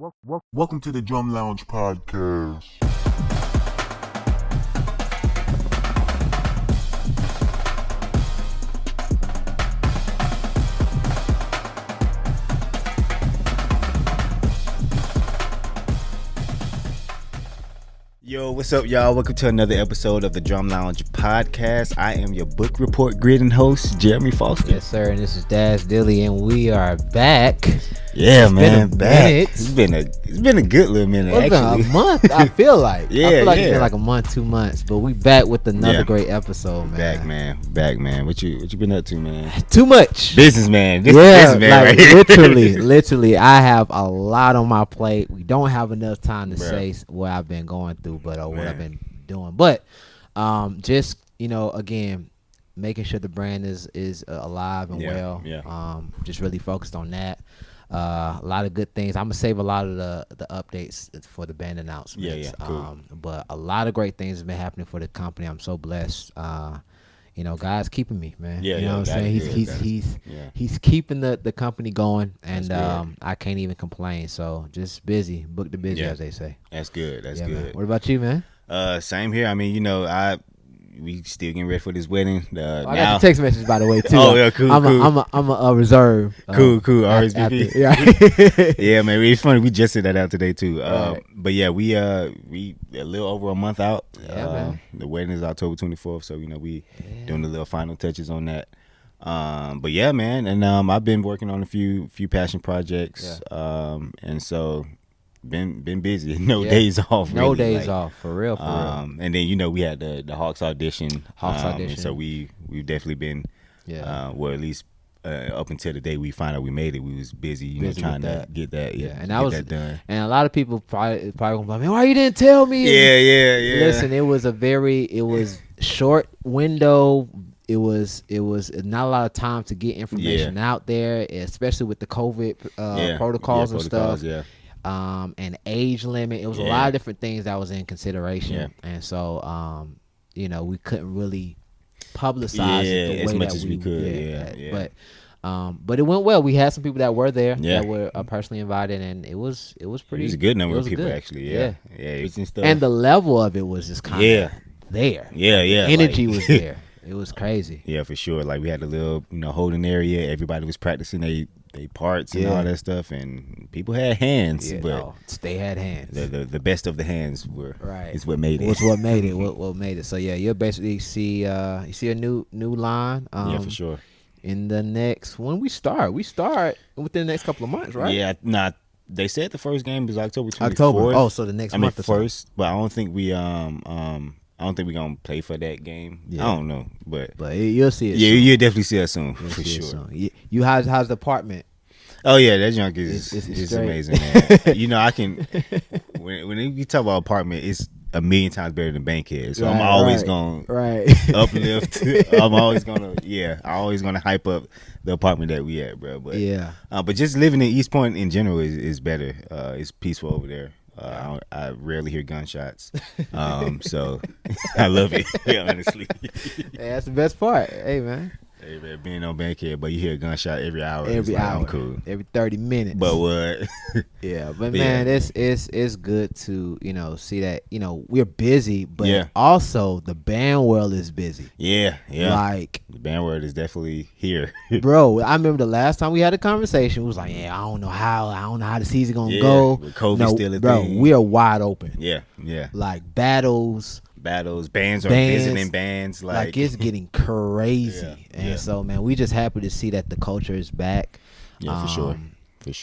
Welcome to the Drum Lounge Podcast. Yo, what's up, y'all? Welcome to another episode of the Drum Lounge Podcast. I am your book report grid and host, Jeremy Foster. Yes, sir. And this is Daz I, and we are back. Yeah, It's man, been a back. minute. It's been a good little minute, It's been actually. a month, I feel like. Yeah, I feel like it's yeah. been like a month, 2 months. But we back with another Yeah. great episode, man. Back, man. What you been up to, man? Too much. Businessman. Yeah, Businessman, like right here. literally, I have a lot on my plate. We don't have enough time to Bruh. say what I've been going through, but what Man. I've been doing. But just again, making sure the brand is alive and Yeah, well. yeah. Just really focused on that. A lot of good things. I'm gonna save a lot of the updates for the band announcements. Yeah, cool. But a lot of great things have been happening for the company. I'm so blessed. God's keeping me, man. Yeah, you know yeah, what I'm that saying? is good. He's keeping the company going, and That's good. I can't even complain. So just busy, book the busy, Yeah. as they say. That's good. That's Yeah, man. good. What about you, man? Same here. I mean, we still getting ready for this wedding. I Now, got the text message, by the way, too. Oh, yeah, cool, cool. I'm a reserve. Cool. RSVP. Yeah. Yeah, man, it's funny. We just sent that out today too. Right. But yeah, we a little over a month out. Yeah, man. The wedding is October 24th, so we doing the little final touches on that. But yeah, man, and I've been working on a few passion projects. And so been busy. No days off. No really. days off, for real. And then we had the Hawks audition. Audition. So we've definitely been. Yeah. Well, at least up until the day we found out we made it, we was busy, Busy trying with to that. get that, and that done. And a lot of people probably gonna be like, man, why you didn't tell me? Yeah. Listen, it was short window. It was not a lot of time to get information out there, especially with the COVID protocols and stuff. Yeah. And age limit. It was a lot of different things that was in consideration, and so we couldn't really publicize it the as way much that as we could. But it went well. We had some people that were there Yeah. that were personally invited, and it was pretty. It was a good number it of was people good. actually. Yeah. It was and stuff. And the level of it was just kind of there. Yeah. The energy like- was there. It was crazy. Yeah, for sure. Like we had a little, holding area. Everybody was practicing they parts and all that stuff, and people had hands, but they had hands. the best of the hands is what made it. Was what made it. What made it. So yeah, you'll basically see a new line. Yeah, for sure. In the next when we start within the next couple of months, right? Yeah, they said the first game is October 24th. October. Oh, so the next month or first, but I don't think we we're gonna play for that game. Yeah. I don't know, but you'll see it. yeah, soon. you'll definitely see us soon You'll for see it sure. soon. You how's the apartment? Oh yeah, that junk is It's it's straight. amazing, man. I can when you talk about apartment, it's a million times better than Bankhead. So I'm always gonna uplift. I'm always gonna hype up the apartment that we at, bro. But but just living in East Point in general is better. It's peaceful over there. I rarely hear gunshots, so I love it. Honestly, That's the best part. Hey man, being on Bankhead, but you hear a gunshot every hour. every like, hour, I'm cool. every 30 minutes. But what? But man, it's good to see that we're busy, but also the band world is busy. Yeah. Like The band world is definitely here. bro, I remember the last time we had a conversation. It was like, I don't know how the season gonna go. With COVID still a bro, thing. we are wide open. Yeah. Like battles, Bands are visiting bands. like it's getting crazy. So man, we just happy to see that the culture is back. Yeah, for sure.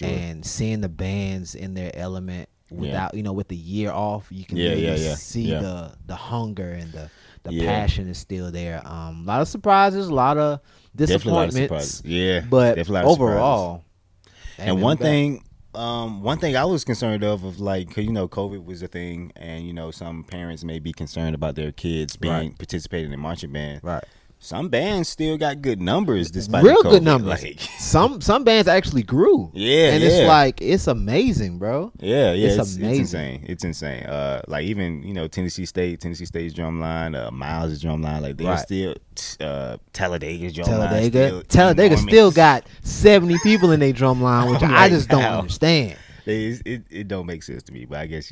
And seeing the bands in their element without with the year off, you can really see the hunger and the passion is still there. A lot of surprises, a lot of disappointments. But overall, and one thing I was concerned of like, cause COVID was a thing, and some parents may be concerned about their kids participating in marching band. Right. Some bands still got good numbers despite real COVID. good numbers. Like, some bands actually grew. And it's like it's amazing, bro. It's amazing. It's insane. Like even Tennessee State's drumline, Miles' drumline, like they're still Talladega's drumline. Talladega still got 70 people in their drum line, which I just don't understand. It don't make sense to me, but I guess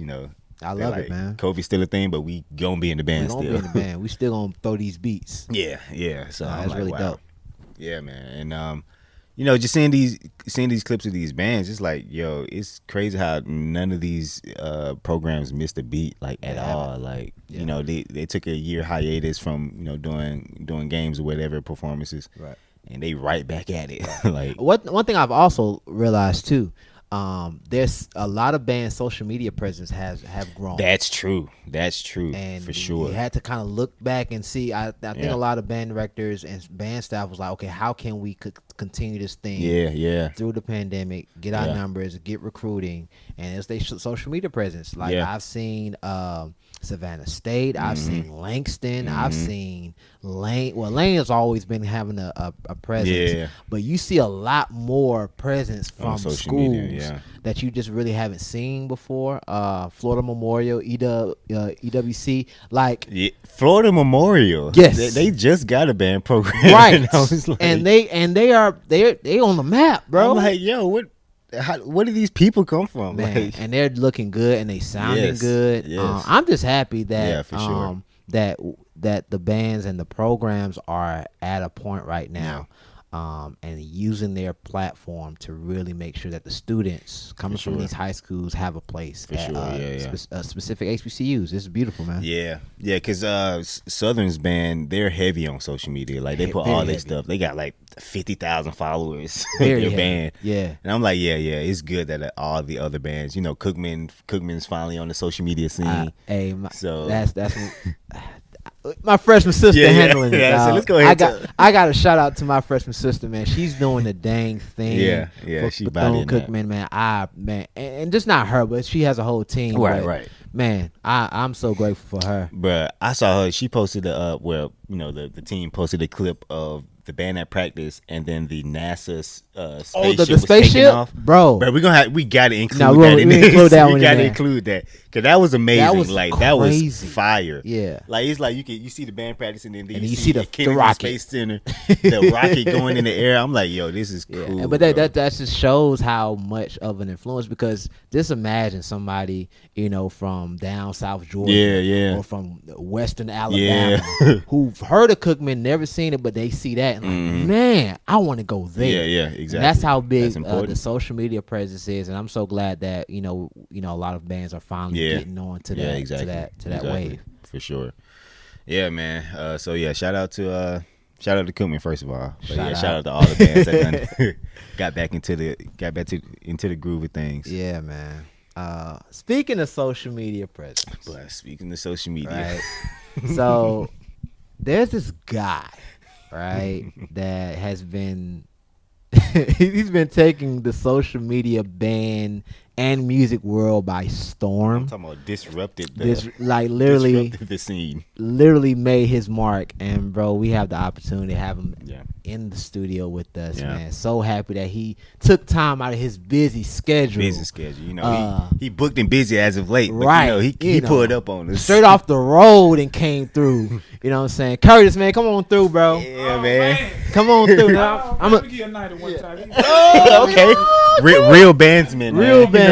I love it, man. COVID's still a thing, but we gonna be in the band still. We gonna be in the band. We still gonna throw these beats. Yeah. So that's really dope. Yeah, man, and just seeing these clips of these bands, it's like, yo, it's crazy how none of these programs missed a beat at all. Like, they took a year hiatus from doing games or whatever performances, right? And they right back at it. Like, one thing I've also realized too. There's a lot of bands' social media presence have grown. That's true, and for sure. You had to kind of look back and see. I think a lot of band directors and band staff was like, okay, how can we continue this thing? Through the pandemic, get our numbers, get recruiting, and it's their social media presence. Like I've seen Savannah State, I've seen Langston, I've seen Lane. Well, Lane has always been having a presence, but you see a lot more presence from schools that you just really haven't seen before. Florida Memorial, EWC, Florida Memorial. Yes, they just got a band program, right? And I was like, they on the map, bro. I'm like, yo, where do these people come from? Man, and they're looking good and they sounding good. Yes. I'm just happy that for sure. that the bands and the programs are at a point right now, and using their platform to really make sure that the students coming from these high schools have a place at specific HBCUs. This is beautiful, man. Yeah, because Southern's band, they're heavy on social media. Like, they put all their stuff. They got 50,000 followers in their band. Yeah, and I'm like, it's good that all the other bands, Cookman's finally on the social media scene. That's my freshman sister handling it. So let's go ahead. I got a shout out to my freshman sister, man. She's doing the dang thing. Yeah, she bodying Cookman, man. And just not her, but she has a whole team. Right. Man, I'm so grateful for her. But I saw her. She posted the team posted a clip of the band at practice, and then the NASA spaceship the spaceship, off. bro. But we gotta include that in this. We gotta include that because that was amazing. That was fire. Yeah, it's like you see the band practice, and then you see the Kennedy rocket. Space Center, the rocket going in the air. I'm like, yo, this is cool. Yeah. But that just shows how much of an influence, because just imagine somebody from down South Georgia, or from Western Alabama, who've heard of Cookman, never seen it, but they see that. And man, I want to go there. Yeah, exactly. And that's how big the social media presence is, and I'm so glad that a lot of bands are finally getting on to that wave. For sure. Yeah, man. Shout out to Cookman first of all. But shout out to all the bands that got back into the groove of things. Yeah, man. Speaking of social media presence, right? So there's this guy, right, that has been he's been taking the social media band and music world by storm. I'm talking about disrupted the scene. Literally made his mark, and bro, we have the opportunity to have him in the studio with us, man. So happy that he took time out of his busy schedule. He booked and busy as of late, but right? He pulled up on us straight off the road and came through. You know what I'm saying? Curtis, man, come on through, bro. Yeah, man. Come on through now. I'm gonna get a night at one time. Okay. Real bandsman. Real bandsman.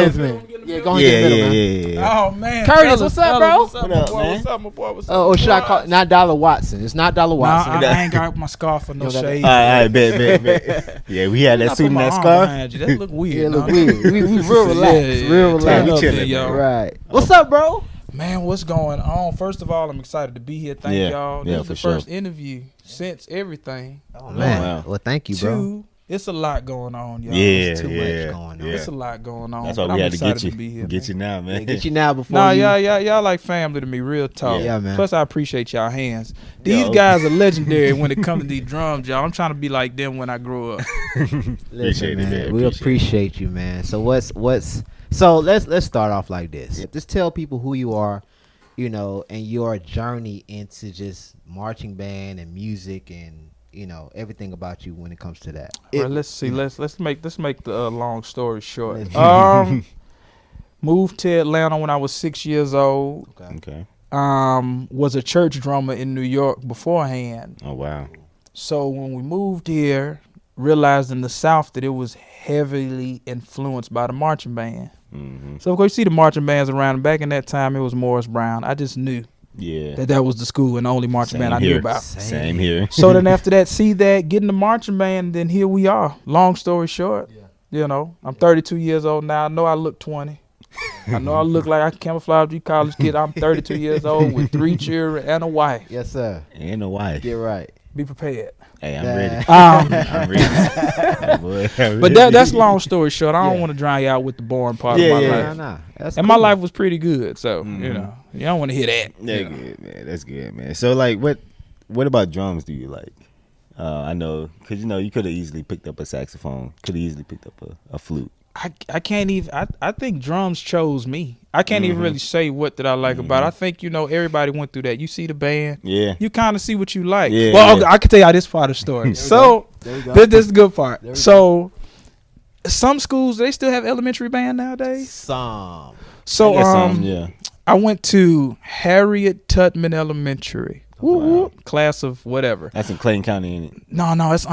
Yeah, go ahead. Yeah. Oh man, Curtis, what's up, bro? What's up, man? What's up, my boy? What's up? Oh, should I call? Not Dollar Watson. It's not Dollar Watson. Nah, I ain't got my scarf for no shade. All right, bet. Yeah, we had that suit and that scarf. That look weird. Yeah, look weird. We real relaxed. Real relaxed. Right. What's up, bro? Man, what's going on? First of all, I'm excited to be here. Thank y'all. This is the first interview since everything. Oh man. Wow. Well, thank you, bro. It's a lot going on, y'all. It's too much going on. It's a lot going on. That's why we had to get you. Get you now, man. Get you now before. Nah, y'all like family to me, real talk. Yeah, man. Plus, I appreciate y'all hands. These guys are legendary when it comes to these drums, y'all. I'm trying to be like them when I grow up. Listen, man, we appreciate you, man. So so let's start off like this. Just tell people who you are, and your journey into just marching band and music and everything about you when it comes to that. Well, let's see. Let's make the long story short. Moved to Atlanta when I was 6 years old. Okay. Was a church drummer in New York beforehand. Oh wow. So when we moved here, realized in the South that it was heavily influenced by the marching band. Mm-hmm. So of course you see the marching bands around. Back in that time, it was Morris Brown. I just knew that was the school and the only marching band I knew about. Same here. So then after that, see that, get in the marching band, then here we are. Long story short, you know, I'm 32 years old now. I know I look 20. I know I look like I can camouflage you college kid. I'm 32 years old with 3 children and a wife. Yes, sir. And a wife. Get right. Be prepared. Hey, I'm ready. I'm ready. But that's long story short. I don't want to drown you out with the boring part of my life. Nah. And my life was pretty good, so you know, you don't want to hear that. That's good, man. That's good, man. So, like, what about drums do you like? I know, because, you know, you could have easily picked up a saxophone. Could have easily picked up a flute. I can't even. I think drums chose me. I can't even really say what that I like about it. I think, you know, everybody went through that. You see the band, you kind of see what you like. Well, I can tell you this part of the story. So this is the good part. So some schools, they still have elementary band nowadays. Some. So I went to Harriet Tubman Elementary. Class of whatever. That's in Clayton County, ain't it? No, it's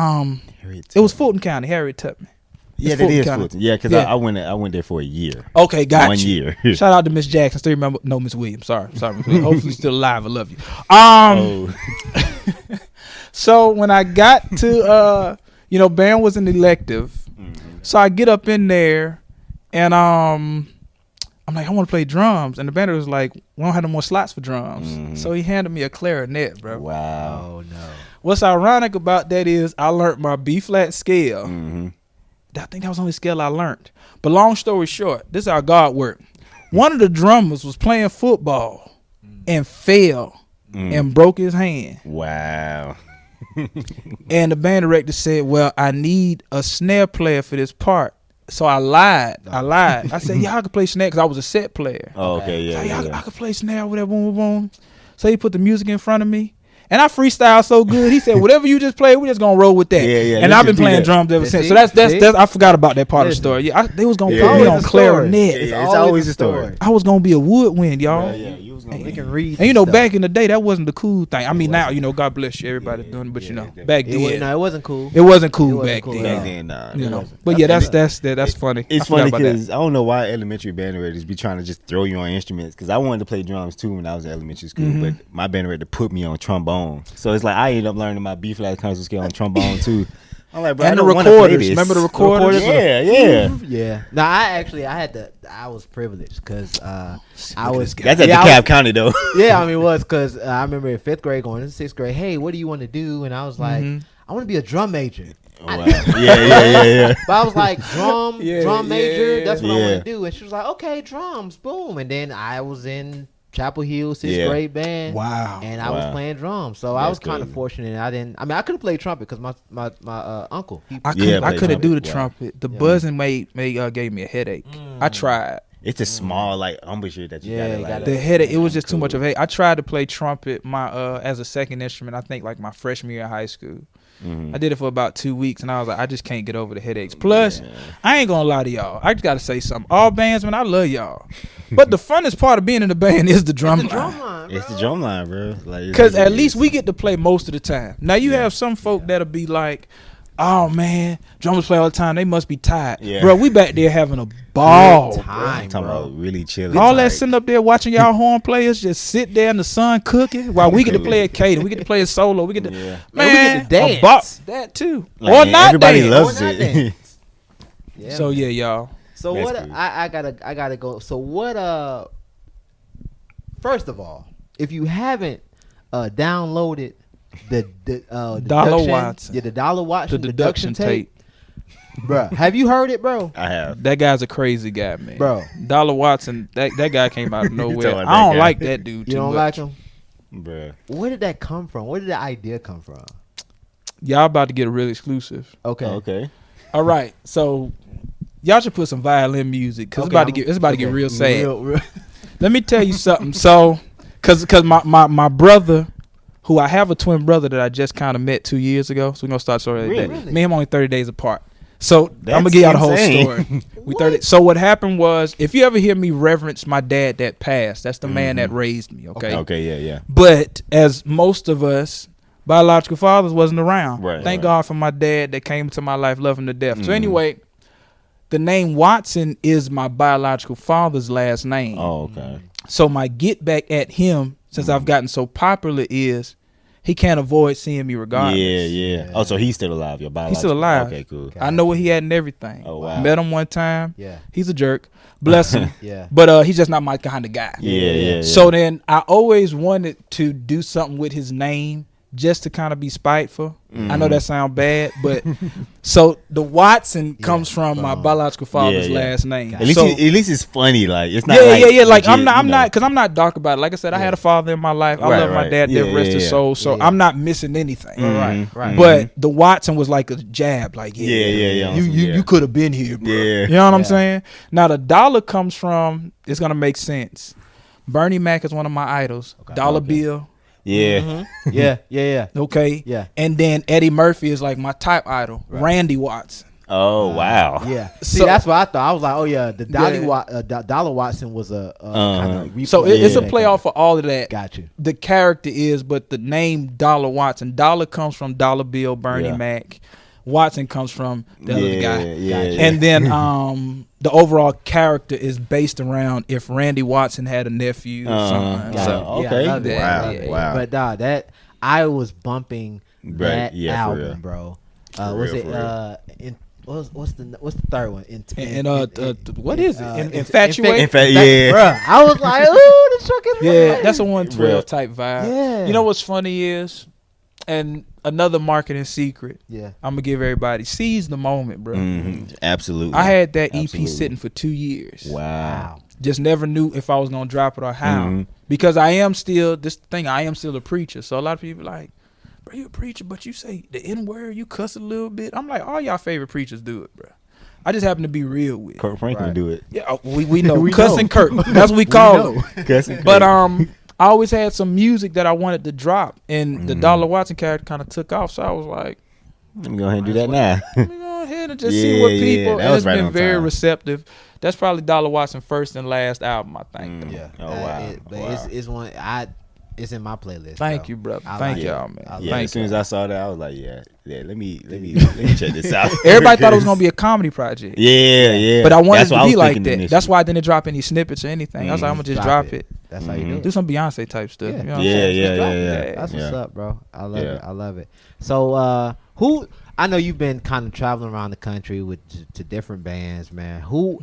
it was Fulton County, Harriet Tubman. Yeah, that is Fulton. Yeah, because I went there for a year. Okay, got 1 you. 1 year. Shout out to Miss Jackson. Still remember? No, Miss Williams. Sorry, Miss Williams. Hopefully still alive. I love you. So when I got to you know, band was an elective. So I get up in there and I'm like, I want to play drums, and the band was like, we don't have no more slots for drums. So he handed me a clarinet, bro. Wow. Oh no. What's ironic about that is I learned my B flat scale. I think that was the only scale I learned. But long story short, this is how God worked. One of the drummers was playing football and fell and broke his hand. Wow. And the band director said, well, I need a snare player for this part. So I lied. I said, yeah, I could play snare because I was a set player. Oh, okay, yeah. I could play snare, whatever, boom, boom, boom. So he put the music in front of me. And I freestyle so good. He said, "Whatever you just played, we just gonna roll with that." And I've been playing drums ever since. So that's I forgot about that part of the story. Yeah, they was gonna put me on clarinet. It's always a story. I was gonna be a woodwind, y'all. You was gonna They can read. And you know, back in the day, that wasn't the cool thing. I mean, now you know, God bless you, everybody doing it, but you know, back then, it wasn't cool. It wasn't cool back then. Back then, nah. You know, but yeah, that's funny. It's funny because I don't know why elementary band directors be trying to just throw you on instruments. Because I wanted to play drums too when I was in elementary school, but my band director put me on trombone. So it's like I ended up learning my B flat concert scale on trombone too. I'm like, bro, and I the recorders. Remember the recorders? Yeah. No, I was privileged because I was. That's at DeKalb County though. Yeah, I mean, it was because I remember in 5th grade going into 6th grade. Hey, what do you want to do? And I was like, I want to be a drum major. Oh, wow. Yeah. But I was like, drum major. That's what I want to do. And she was like, okay, drums, boom. And then I was in Chapel Hill 6th grade band. Wow. And I was playing drums. So I was kind of fortunate. I could have played trumpet because my uncle. I couldn't do the trumpet. The buzzing gave me a headache. I tried. It's a small like embouchure that you got. The headache. It was just too much of a. I tried to play trumpet as a second instrument. I think like my freshman year of high school. I did it for about 2 weeks, and I was like, I just can't get over the headaches. Plus, I ain't gonna lie to y'all. I just gotta say something. All bands, man, I love y'all. But the funnest part of being in the band is the drum line. It's the drum line, bro. Because at least we get to play most of the time. Now, you have some folk that'll be like, oh, man, drummers play all the time. They must be tired. Bro, we back there having a ball. I'm talking about really chilling. All that sitting up there watching y'all horn players just sit there in the sun cooking while we get to play a cadence. We get to play a solo. We get to, man, we get to dance. That too. Like, or not everybody dance. loves it. So, yeah, y'all. So that's what cool. I gotta go. So what? First of all, if you haven't downloaded the Dollar Watson, the Dollar Watson deduction tape, bro, have you heard it, bro? I have. That guy's a crazy guy, man. Bro, Dollar Watson, that guy came out of nowhere. I don't like that dude. You don't like him, bro? Where did that come from? Where did the idea come from? Y'all about to get a real exclusive. Okay. All right, so. Y'all should put some violin music because it's about to get real sad. Real. Let me tell you something. So, cause my brother, who I have a twin brother that I just kind of met 2 years ago. So we're gonna start story like that. Me and him only 30 days apart. So I'm gonna give y'all the whole story. So what happened was, if you ever hear me reverence my dad that passed, that's the man that raised me. Okay, yeah. But as most of us, biological fathers wasn't around. Right. Thank God for my dad that came into my life, loving to death. So anyway. the name Watson is my biological father's last name. Oh, okay. So my get back at him, since I've gotten so popular, is he can't avoid seeing me regardless. Yeah. Oh, so he's still alive, your biological. He's still alive. Okay, cool. I know what he had and everything. Oh, wow. Met him one time. Yeah. He's a jerk. Bless him. Yeah. But he's just not my kind of guy. Yeah. So then I always wanted to do something with his name just to kind of be spiteful. I know that sounds bad, but so the Watson comes from my biological father's last name. At least it's funny. Like it's not. Yeah. Like legit, I'm not because I'm not dark about it. Like I said, I had a father in my life. I love my dad. Dead rest his soul. So I'm not missing anything. Right. But the Watson was like a jab. Like you could have been here, bro. Yeah. You know what I'm saying? Now the dollar comes from. It's gonna make sense. Bernie Mac is one of my idols. Dollar Bill. Yeah. Yeah. Okay. Yeah. And then Eddie Murphy is like my type idol. Randy Watson. Oh wow. Yeah. See, that's what I thought. I was like, oh yeah, the Dollar Watson was a kind of so it's a playoff for all of that. Got you. The character is, but the name Dollar Watson. Dollar comes from Dollar Bill, Bernie Mac. Watson comes from the other guy. And then the overall character is based around if Randy Watson had a nephew or something. Okay. Wow. But that I was bumping that album, bro. Was it what's the third one? What is it? Infatuate. Bro, I was like, ooh, the truck is that's a 112 type vibe. Yeah. You know what's funny is, and another marketing secret. Yeah. I'm gonna give everybody seize the moment, bro. Absolutely. I had that EP sitting for 2 years. Wow. Just never knew if I was gonna drop it or how. Because I am still a preacher. So a lot of people like, bro, you a preacher, but you say the N-word, you cuss a little bit. I'm like, all y'all favorite preachers do it, bro. I just happen to be real with it. Kurt Franklin do it. Yeah, we know. Cussing Kurt. That's what we call it. Cussing Kurt. But I always had some music that I wanted to drop, and the Dollar Watson character kind of took off. So I was like, let me go ahead and do that now. Let me go ahead and just see what people. And it's been very receptive. That's probably Dollar Watson first and last album, I think. Yeah. Oh wow. It's one it's in my playlist. Thank you, brother. Thank y'all, man. As soon as I saw that, I was like, let me check this out. Everybody thought it was gonna be a comedy project. Yeah. But I wanted it to be like that. That's why I didn't drop any snippets or anything. I was like, I'm gonna just drop it. That's how you do it. Do some Beyonce type stuff. Yeah. You know what I'm saying? Yeah. That's what's up, bro. I love it. So who I know you've been kind of traveling around the country to different bands, man. Who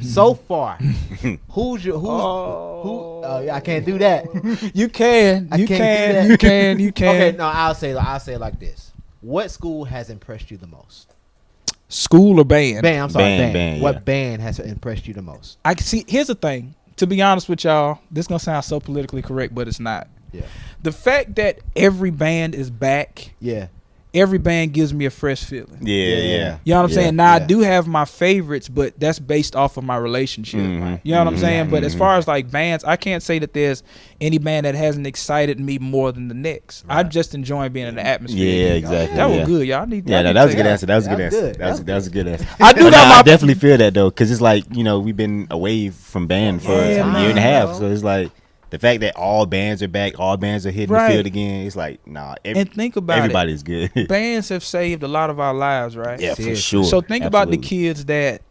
so far? Who's I can't do that. You can. Okay, no, I'll say it like this. What school has impressed you the most? School or band? Band. I'm sorry, band. What band has impressed you the most? I can see. Here's the thing. To be honest with y'all, this gonna sound so politically correct, but it's not. Yeah. The fact that every band is back. Yeah. Every band gives me a fresh feeling. Yeah. You know what I'm saying? Now I do have my favorites, but that's based off of my relationship. You know what I'm saying? But as far as like bands, I can't say that there's any band that hasn't excited me more than the next. I'm just enjoying being in the atmosphere. Yeah, exactly. That was good, y'all. That was a good answer. That was a good answer. That was a good answer. I do I definitely feel that though, because it's like, we've been away from band for a year and a half, so it's like. The fact that all bands are back, all bands are hitting the field again, it's like, nah. And think about everybody's good. Bands have saved a lot of our lives, right? Yeah, for sure. So think about the kids that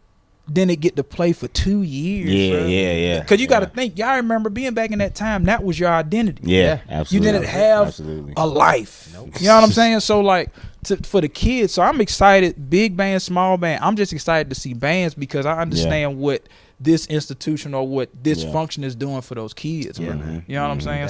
didn't get to play for 2 years. Yeah. Because you got to think, y'all remember being back in that time, that was your identity. Yeah, absolutely. You didn't have a life. Nope. You know what I'm saying? So like, for the kids, so I'm excited, big band, small band. I'm just excited to see bands because I understand what this institution or what this function is doing for those kids, man. You know what I'm saying?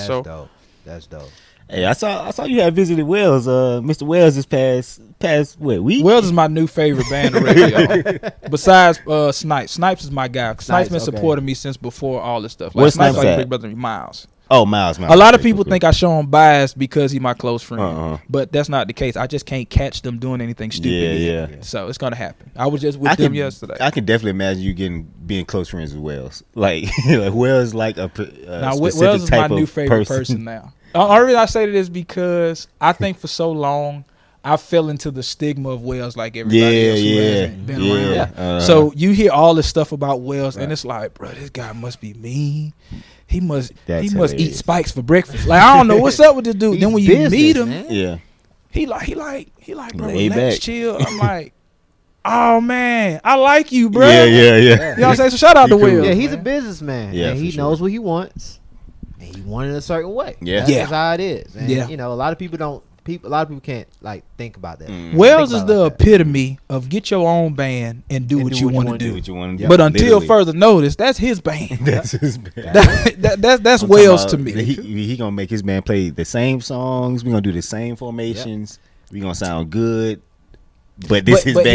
That's dope. Hey, I saw you had visited Wells, Mr. Wells this past week. Wells is my new favorite band on radio. Besides Snipes. Snipes is my guy. Snipes been supporting me since before all this stuff. Like, What's Snipes like at? Big Brother Miles. Oh, Miles. A lot of people think I show him bias because he's my close friend, but that's not the case. I just can't catch them doing anything stupid. Yeah. So it's gonna happen. I was just with them yesterday. I can definitely imagine you being close friends with Wells. Like Wells, like a now specific Wells is type my new of favorite person now. The only reason I say that is because I think for so long I fell into the stigma of Wells like everybody else who hasn't been around. So you hear all this stuff about Wells, and it's like, bro, this guy must be mean. He must eat spikes for breakfast. Like, I don't know what's up with this dude. Then when you meet him, he like, bro, relax, chill. I'm like, oh man, I like you, bro. Yeah. You know what I'm saying? So shout out to Will. Yeah, he's a businessman. Yeah, and he knows what he wants. And he wants it a certain way. Yeah. That's how it is. And, Yeah. you know, a lot of people can't like think about that. Wells is the epitome of get your own band and do what you want to do. What you want to do. But until further notice, that's his band. That's his band. That's Wells to me. He gonna make his band play the same songs. We gonna do the same formations. We gonna sound good. But this is band.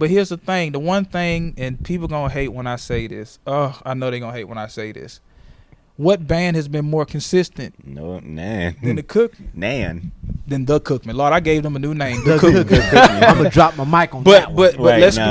Here's the thing. The one thing, and people gonna hate when I say this. Oh, I know they gonna hate when I say this. What band has been more consistent? No, Nan. Than the Cookman. Nan. Than the Cookman. Lord, I gave them a new name. The Cookman. I'm gonna drop my mic on that one. But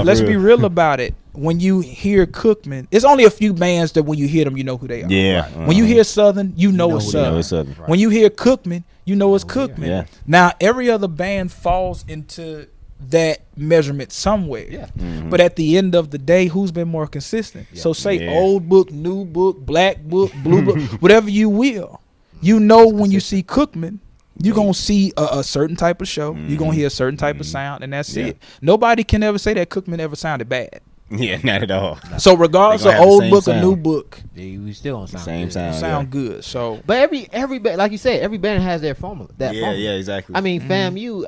let's be real about it. When you hear Cookman, it's only a few bands that when you hear them, you know who they are. Yeah. When you hear Southern, you know it's Southern. Right. When you hear Cookman, you know it's Cookman. Yeah. Now every other band falls into that measurement somewhere. Yeah. Mm-hmm. But at the end of the day, who's been more consistent? Yeah. So say old book, new book, black book, blue book, whatever you will. You know when you see Cookman, you're going to see a certain type of show. You're going to hear a certain type of sound, and that's it. Nobody can ever say that Cookman ever sounded bad. Yeah, not at all. So regardless of old book or new book, we still gonna sound same good. sound. Good. So, but every band, like you said, every band has their formula. Formula. Exactly. I mean, FAMU,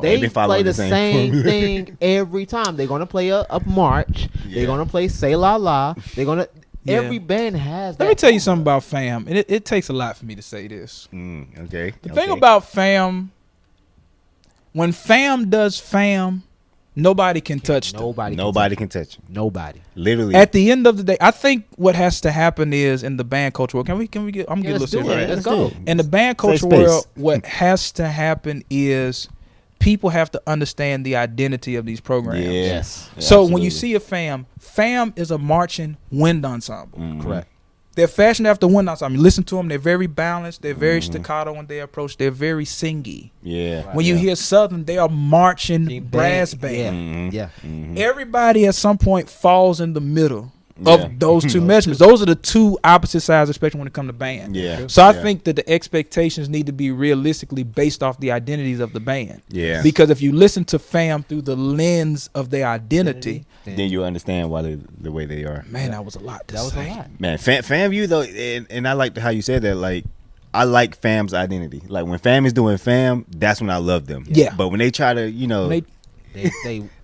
they been play following the the same same formula. thing every time. They're gonna play a march. They're gonna play Say La La. They're gonna. Every band has that. Let me tell you something about FAM, and it takes a lot for me to say this. Okay. The thing about FAM, when FAM does FAM, nobody can touch them. Nobody can touch them. Nobody. Literally. At the end of the day, I think what has to happen is in the band culture world. Can we get? I'm getting a little serious. Let's go. In the band culture world, what has to happen is people have to understand the identity of these programs. Yes. So absolutely. when you see a FAM is a marching wind ensemble. Correct. They're fashioned after wind ensemble. You listen to them; they're very balanced. They're very staccato when they approach. They're very singy. Yeah. When you hear Southern, they are marching brass band. Yeah. Everybody at some point falls in the middle of those two measurements. Those are the two opposite sides of the spectrum when it comes to band. Yeah. So I think that the expectations need to be realistically based off the identities of the band. Yeah. Because if you listen to FAM through the lens of their identity, then you understand why they're the way they are. man, that was a lot to say. Man, FAMU though, and I like how you said that. Like, I like FAM's identity. Like when FAM is doing FAM, that's when I love them. Yeah. But when they try to,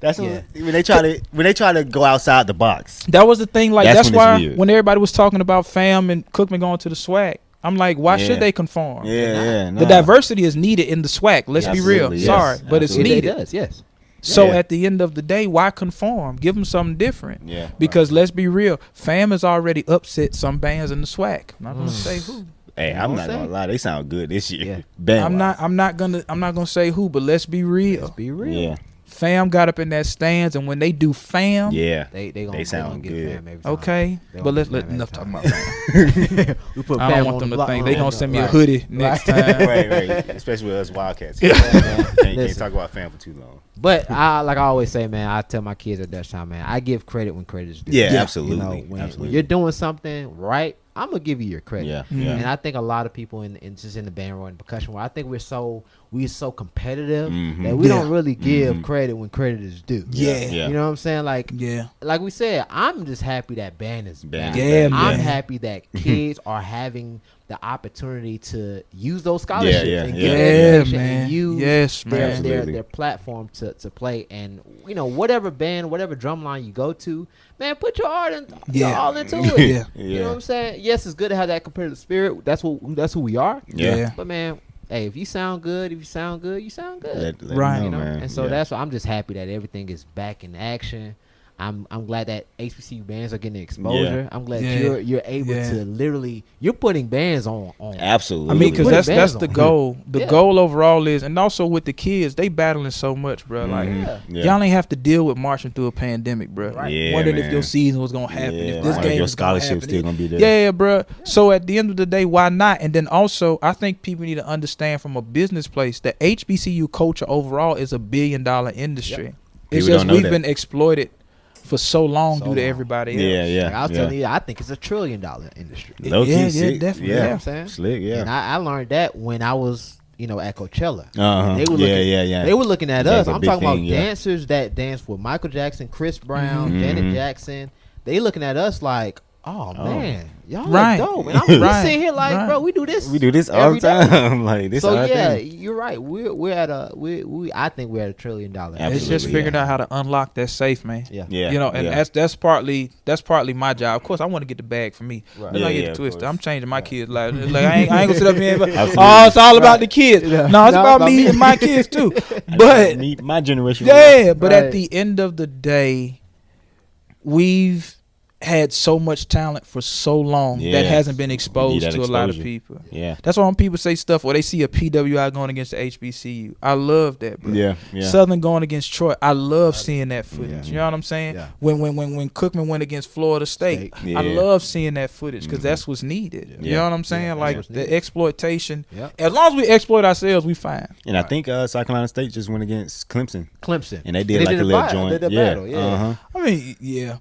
That's when they try to go outside the box. That was the thing. Like That's that's when it's why weird. when everybody was talking about FAM and Cookman going to the SWAC, I'm like, why should they conform? Yeah. The diversity is needed in the SWAC. Let's be real. Absolutely, yes. Sorry, but it's Absolutely. needed. It does. Yes. So Yeah. at the end of the day, why conform? Give them something different. Yeah. Because let's be real, FAM has already upset some bands in the SWAC. I'm not gonna say who. Hey, I'm not gonna lie. They sound good this year. Yeah. I'm not gonna say who, but let's be real. Be real. Yeah. FAM got up in that stands, and when they do FAM, Yeah. They sound get good. FAM every time. okay. They But gonna let's get let FAM enough every talking time. about FAM. We put I FAM don't on want them the to think they block. gonna send me a Right. hoodie next time. right. Especially with us Wildcats. Can't talk about FAM for too long. But like I always say, man, I tell my kids at that time, man, I give credit when credit is due. Yeah, You absolutely. know, when Absolutely. you're doing something right, I'm gonna give you your credit. Yeah. And I think a lot of people in just in the band world and percussion world, I think we're so competitive that we don't really give credit when credit is due. Yeah. You know what I'm saying? Like we said, I'm just happy that band is back. Yeah, I'm man. happy that kids are having the opportunity to use those scholarships and get Yeah, education man. and use Yes, man. Absolutely. their platform to play. And whatever band, whatever drum line you go to, man, put your heart and all into it. Yeah. You know what I'm saying? Yes, it's good to have that competitive spirit. That's who we are. Yeah. But man, hey, if you sound good, you sound good. Let Right. me know, You know? man. And so Yeah. that's why I'm just happy that everything is back in action. I'm glad that HBCU bands are getting exposure. Yeah. I'm glad Yeah. you're able Yeah. to literally you're putting bands on. Absolutely. I mean, because Put that's bands the on. goal. The Yeah. goal overall is, and also with the kids, they battling so much, bro. Like y'all ain't have to deal with marching through a pandemic, bro. Right. Yeah, Wondering if man. your season was gonna happen, Yeah. if this Right. game Your was gonna scholarship's happen. still gonna be there. Yeah, bro. So at the end of the day, why not? And then also, I think people need to understand from a business place that HBCU culture overall is $1 billion industry. It's People just don't know we've that. been exploited for so long due to everybody else. Yeah. Like I was telling you, I think it's $1 trillion industry. Low key, Yeah, sick. definitely. You know Yeah. what I'm saying? Slick, yeah. And I learned that when I was at Coachella. They were looking, They were looking at us. I'm talking about thing, dancers that dance with Michael Jackson, Chris Brown, Janet Jackson. They looking at us like, oh man, y'all look dope. And I'm sitting here like, bro, we do this. We do this all the time. Like this. So yeah, you're right. We're at a I think we're at $1 trillion. It's just figuring out how to unlock that safe, man. Yeah. And that's partly my job. Of course, I want to get the bag for me. Right. Let's not get it twisted. I'm changing my kids' lives. Like I ain't gonna sit up here. It's all about the kids. No, it's about me and my kids too. But my generation. Yeah, but at the end of the day, we've had so much talent for so long that hasn't been exposed to a lot of people. Yeah, that's why when people say stuff or they see a PWI going against the HBCU, I love that, bro. Yeah. Southern going against Troy, I love seeing that footage. You know what I'm saying? Yeah. When Cookman went against Florida State, I love seeing that footage because that's what's needed. You know what I'm saying? Like the exploitation. As long as we exploit ourselves, we fine. And I think South Carolina State just went against Clemson, and they did like a little joint. Battle, yeah. I mean,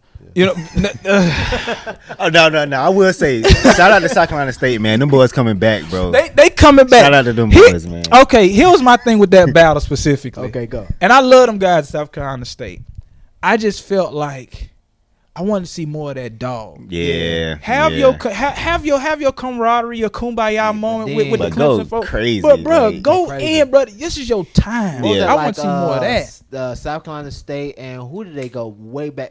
Oh no! I will say, shout out to South Carolina State, man. Them boys coming back, bro. They coming back. Shout out to them boys, man. Okay, here was my thing with that battle specifically. Okay, go. And I love them guys at South Carolina State. I just felt like I wanted to see more of that dog. Yeah. Have your camaraderie, your kumbaya moment with the Clemson folks. Crazy, but bro, go in, brother. This is your time. Yeah. I want to see more of that. South Carolina State and who did they go way back?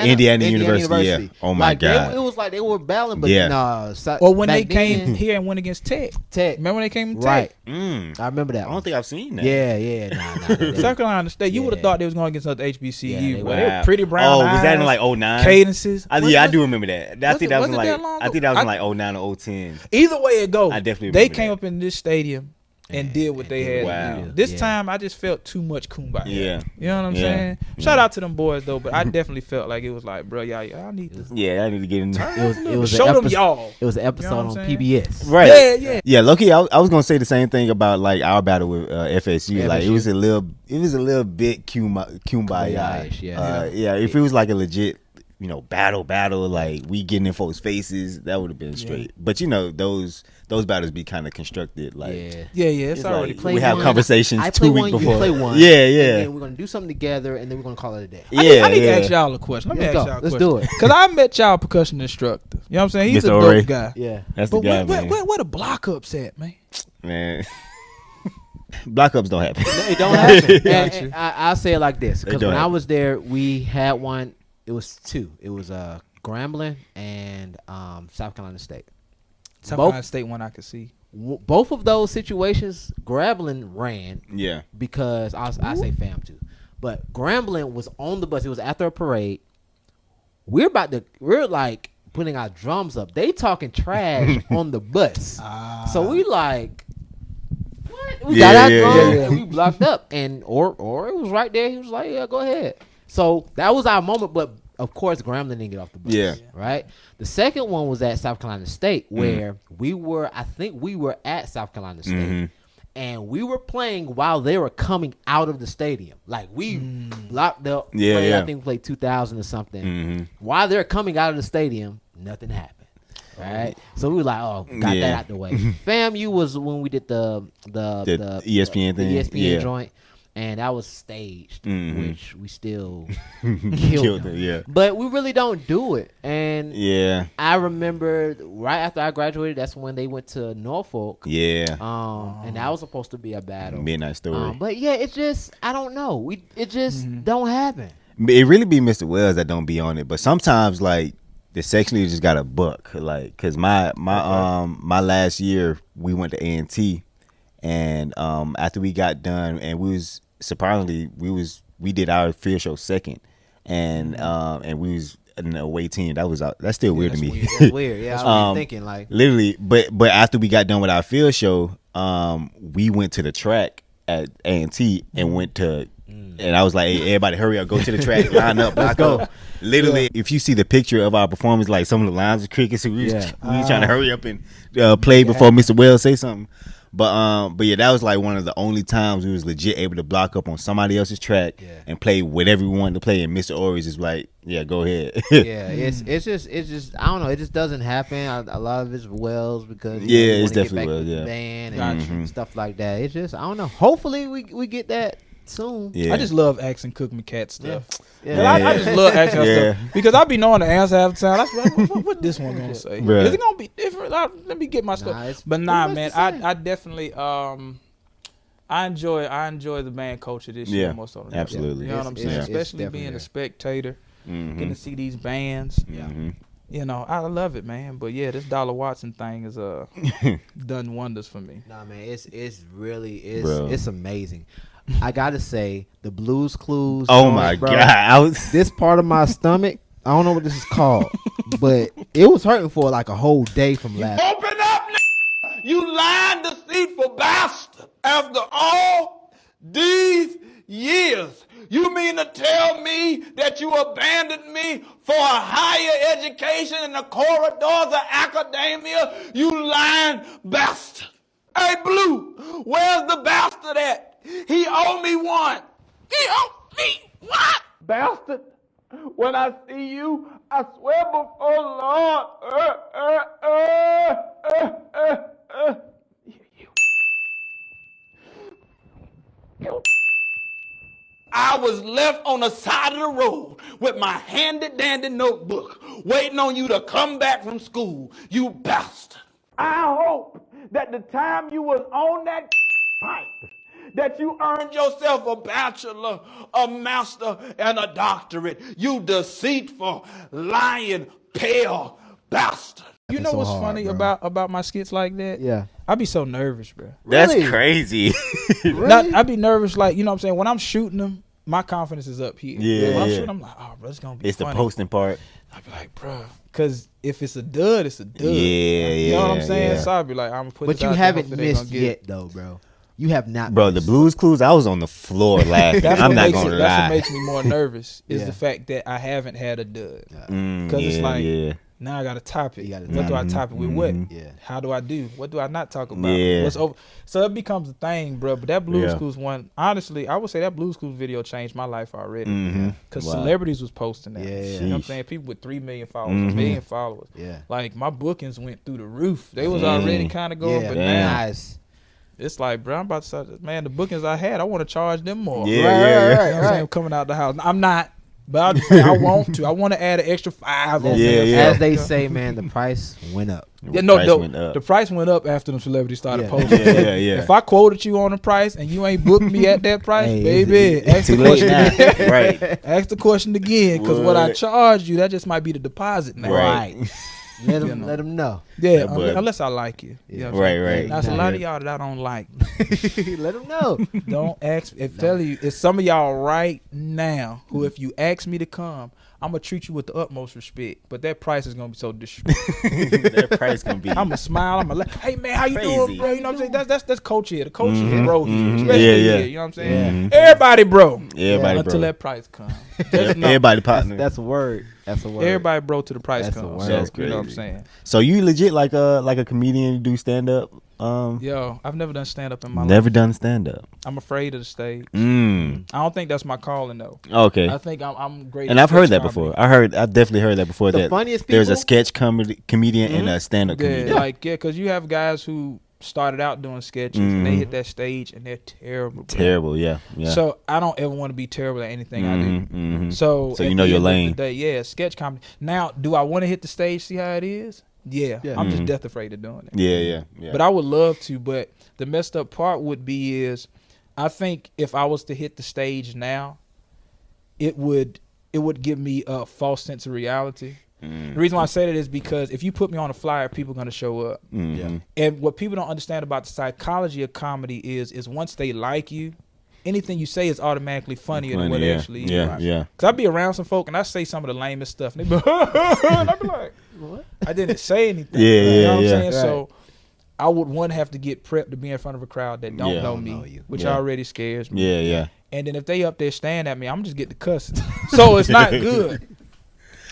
Indiana University. Yeah. Oh my God. It was like they were battling, but when they came here and went against Tech. Remember when they came to Tech? Right. I remember that. I don't think I've seen that. Yeah. Nah, South Carolina State. You would have thought they was going against another HBCU. They were pretty brown. Oh, was that in like 09? Cadences. I do remember that. I think that was in like 09 or 010. Either way it goes, I definitely remember they came up in this stadium and did what they had to do. This time I just felt too much kumbaya. Yeah. You know what I'm saying? Shout out to them boys though, but I definitely felt like it was like, bro, y'all need to. Yeah, I need to get in. It was show them y'all. It was an episode on PBS. Right. Yeah, Loki, I was gonna say the same thing about like our battle with FSU. Like it was a little bit kumbaya. Yeah. If it was like a legit, battle, like we getting in folks' faces, that would have been straight. But those battles be kind of constructed, like it's already like, we have conversations 2 weeks before. You play one. Yeah. And then we're gonna do something together, and then we're gonna call it a day. I need to ask y'all a question. Let me ask y'all a question. Let's do it. Because I met y'all percussion instructor. You know what I'm saying? He's a dope guy. Yeah, that's the guy. But where the block ups at, man? Man. Block ups don't happen. It don't happen. and I'll say it like this, because when I was there, we had one. It was two. It was Grambling and South Carolina State. South Carolina State one I could see. Both of those situations, Grambling ran. Yeah. Because I say fam too, but Grambling was on the bus. It was after a parade. We're like putting our drums up. They talking trash on the bus. So we like. What? We got our drums and we blocked up, and or it was right there. He was like, "Yeah, go ahead." So that was our moment, but of course, Grambling didn't get off the bus. Yeah. Right? The second one was at South Carolina State, where we were at South Carolina State, and we were playing while they were coming out of the stadium. Like, we blocked up. I think we played 2000 or something. While they're coming out of the stadium, nothing happened. Right? So we were like, got that out the way. FAMU was when we did the ESPN thing. The ESPN joint. And that was staged, which we still killed them. Yeah. But we really don't do it. And I remember right after I graduated, that's when they went to Norfolk. Yeah. And that was supposed to be a battle. Midnight Story. But yeah, it's just, I don't know. It just don't happen. It really be Mr. Wells that don't be on it. But sometimes, like, the section leader just got a buck. Like, because my last year, we went to A&T. And after we got done, and we did our field show second, and we was an away team. That's still weird to me. Weird. That's weird. Yeah, I was thinking like literally. But after we got done with our field show, we went to the track at A&T and went to. And I was like, hey, everybody hurry up, go to the track, line up, let's go. Literally, if you see the picture of our performance, like some of the lines are cricket, so we was trying to hurry up and play before Mr. Wells say something. But yeah, that was like one of the only times we was legit able to block up on somebody else's track and play whatever we wanted to play. And Mr. Ori's is like, yeah, go ahead. Yeah, it's just I don't know. It just doesn't happen. A lot of it's wells because it's definitely wells. Yeah, band and stuff like that. It's just I don't know. Hopefully we get that soon. Yeah. I just love asking Cook McCat stuff. Yeah. I just love asking stuff because I be knowing the answer half the time. That's what this one gonna say. Bruh. Is it gonna be different? Let me get my stuff. But man, I definitely I enjoy the band culture this year more so than absolutely. You know what I'm saying? Especially being a spectator, getting to see these bands. Yeah. You know, I love it, man. But yeah, this Dollar Watson thing is done wonders for me. Nah, man, it's really it's amazing. I gotta say, the Blues Clues. Oh my God! This part of my stomach, I don't know what this is called, but it was hurting for like a whole day from laughing. Open up, you lying, deceitful bastard! After all these years, you mean to tell me that you abandoned me for a higher education in the corridors of academia? You lying bastard! Hey, Blue, where's the bastard at? He owe me one. He owe me what? Bastard, when I see you, I swear before Lord. I was left on the side of the road with my handy-dandy notebook waiting on you to come back from school, you bastard. I hope that the time you was on that pipe, that you earned yourself a bachelor, a master, and a doctorate. You deceitful, lying, pale bastard. You know what's funny about my skits like that? Yeah. I be so nervous, bro. That's Really? crazy. Really? I be nervous, like, you know what I'm saying? When I'm shooting them, my confidence is up here. Yeah, When I'm yeah. shooting, I'm like, oh, bro, it's going to be It's funny. the posting part. I be like, bro, because if it's a dud, it's a dud. You know what I'm saying? Yeah. So I be like, I'm going to put But this you out there, haven't hopefully they missed gonna get it. yet, though, bro. You have not, Bro, the Blues Clues, I was on the floor laughing. That's I'm what not makes gonna it, That's lie. what makes me more nervous is Yeah. the fact that I haven't had a dud. Because it's like, now I got to top it. You gotta What do I top it with? What? Yeah. How do I do? What do I not talk about? Yeah. What's over? So it becomes a thing, bro. But that Blues Yeah. Clues one, honestly, I would say that Blues Clues video changed my life already. Because Wow. celebrities was posting that. Yeah, yeah. You know what I'm Sheesh. saying? People with 3 million followers, a million followers. Yeah. Like, my bookings went through the roof. They was already kind of going, Yeah, but Damn. now nice. it's like, bro, I'm about to start, man, the bookings I had, I want to charge them more. Yeah, You yeah, know yeah. what I'm saying? Coming out the house. I'm not, but I just say I want to. I want to add an extra 5 on Yeah, there. yeah. As they say, man, the price went up. Yeah, no, Price no, went up. the price went up after the celebrities started Yeah. posting. Yeah, yeah. If I quoted you on the price and you ain't booked me at that price, Hey, baby, ask the Too late question now. again. Right. Ask the question again, because what I What? charged you, that just might be the deposit now. Right. Let You them know. let them know. Yeah, but- unless I like you. You know what I'm Right, saying? right. Now, it's a lot of y'all that I don't like. Let them know. Don't ask. If tell you, it's some of y'all right now who, if you ask me to come, I'm gonna treat you with the utmost respect. But that price is gonna be so disrespectful. That price gonna be. I'm gonna smile. I'm gonna laugh. Hey man, how you Crazy. doing, bro? You know what I'm saying? That's coach here. The coach is bro here, especially Yeah, yeah. here. You know what I'm saying? Everybody, bro. Everybody, Until bro. that price comes. Just know. Everybody partner. That's a word. That's a word. Everybody, bro, till the price That's a comes. word. So, That's you know what I'm crazy. saying? So you legit like a comedian? You do stand up? Yo, I've never done stand up in my Never life. done stand up. I'm afraid of the stage. Mm. I don't think that's my calling though. Okay. I think I'm great. And at I've heard sketch that comedy. before. I've definitely heard that before. The that funniest there's a people- sketch comedian and a stand up Yeah, comedian. like because you have guys who started out doing sketches and they hit that stage and they're terrible. Bro. Terrible. Yeah. Yeah. So I don't ever want to be terrible at anything I do. Mhm. So So at you know the your end of the lane. day, yeah, sketch comedy. Now, do I want to hit the stage, see how it is? Yeah, Yeah. I'm just death afraid of doing it. Yeah. Yeah. Yeah. But I would love to. But the messed up part would be is, I think if I was to hit the stage now, it would give me a false sense of reality. The reason why I say that is because if you put me on a flyer, people are gonna show up. Mhm. And what people don't understand about the psychology of comedy is once they like you, anything you say is automatically funnier than what it yeah. actually is. Yeah. Yeah. Cause I be around some folk and I say some of the lamest stuff, and they be, and I be like, "What? I didn't say anything." Yeah, you yeah, know what I'm yeah. saying? So I would have to get prepped to be in front of a crowd that don't Yeah. know Don't me, know you. which Yeah. already scares me. Yeah. Yeah. And then if they up there staring at me, I'm just get the cussing. So it's not good.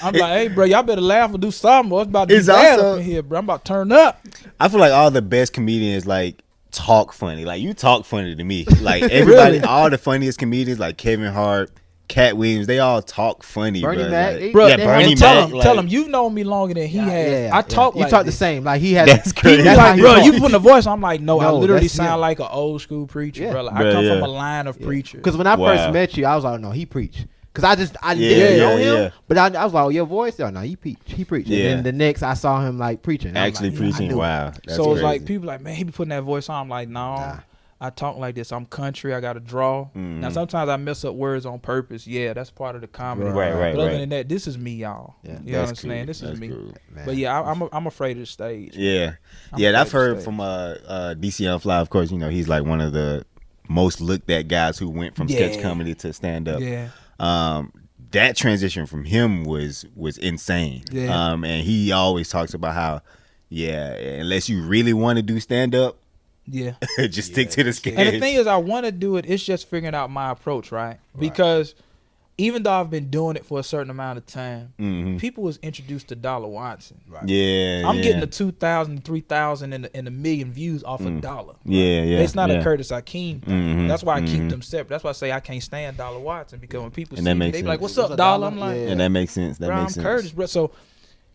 I'm like, hey, bro, y'all better laugh or do something. Or it's about to be It's bad also- up in here, bro. I'm about to turn up. I feel like all the best comedians, like talk funny. Like you talk funny to me. Like everybody, all the funniest comedians like Kevin Hart, Cat Williams, they all talk funny. Bernie bro. Mac, like, bro, yeah, Bernie tell Mac. him you've known me longer than he has. I talk like you talk this. the same. Like he has. That's crazy. He's like, bro, you putting a voice. I'm like, no, I literally that's sound him. like an old school preacher, bro. Like, Bro, I come yeah. from a line of preachers. Because when I first met you, I was like, no, he preached. Because I didn't know him, but I was like, oh, your voice? Oh, no, he preached. Yeah. And then the next, I saw him like preaching. Actually like, preaching. Wow. That's so it's crazy. like people like, man, he be putting that voice on. I'm like, no, I talk like this. I'm country. I got to draw. Now sometimes I mess up words on purpose. Yeah, that's part of the comedy. Right. But other than that, this is me, y'all. Yeah. You know what I'm saying? This is me. Cool. But yeah, I'm afraid of the stage. Yeah, I'm yeah. I've afraid heard to from DC Unfly. Of course, you know he's like one of the most looked at guys who went from sketch comedy to stand up. Yeah. That transition from him was insane. Yeah. And he always talks about how, unless you really want to do stand up, Yeah. just stick to the sketch. And the thing is, I want to do it. It's just figuring out my approach, right? Because even though I've been doing it for a certain amount of time, people was introduced to Dollar Watson. Right. Yeah, I'm getting the 2,000, 3,000, and a million views off a dollar. Yeah. It's not a Curtis Akeem thing. That's why I keep them separate. That's why I say I can't stand Dollar Watson, because when people see me, they be like, "What's up, Dollar?" I'm like, and that makes sense. That bro, makes I'm sense. Curtis, bro. So,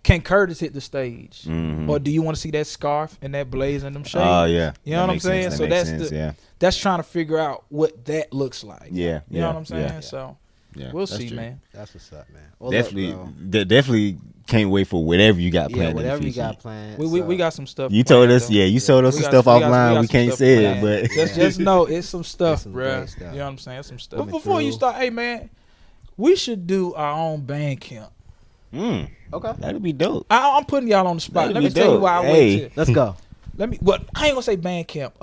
can Curtis hit the stage, or do you want to see that scarf and that blaze and them shades? Oh yeah, you know what I'm saying. So that's trying to figure out what that looks like. Yeah, you know what I'm saying. Yeah. So Yeah, we'll that's see, true. man. That's what's up, man. Well, definitely can't wait for whatever you got planned. whatever in the you future. got planned. We got some stuff. You told planned, us, though. you told us some stuff offline. We can't say it, but just know it's some stuff, some bro. great stuff. You know what I'm saying? It's some stuff. Coming But before you through. start, hey man, we should do our own band camp. Okay, that'd be dope. I'm putting y'all on the spot. That'd Let me be tell you dope. why I Hey. wait till. let's go. Let me. Well, I ain't gonna say band camp.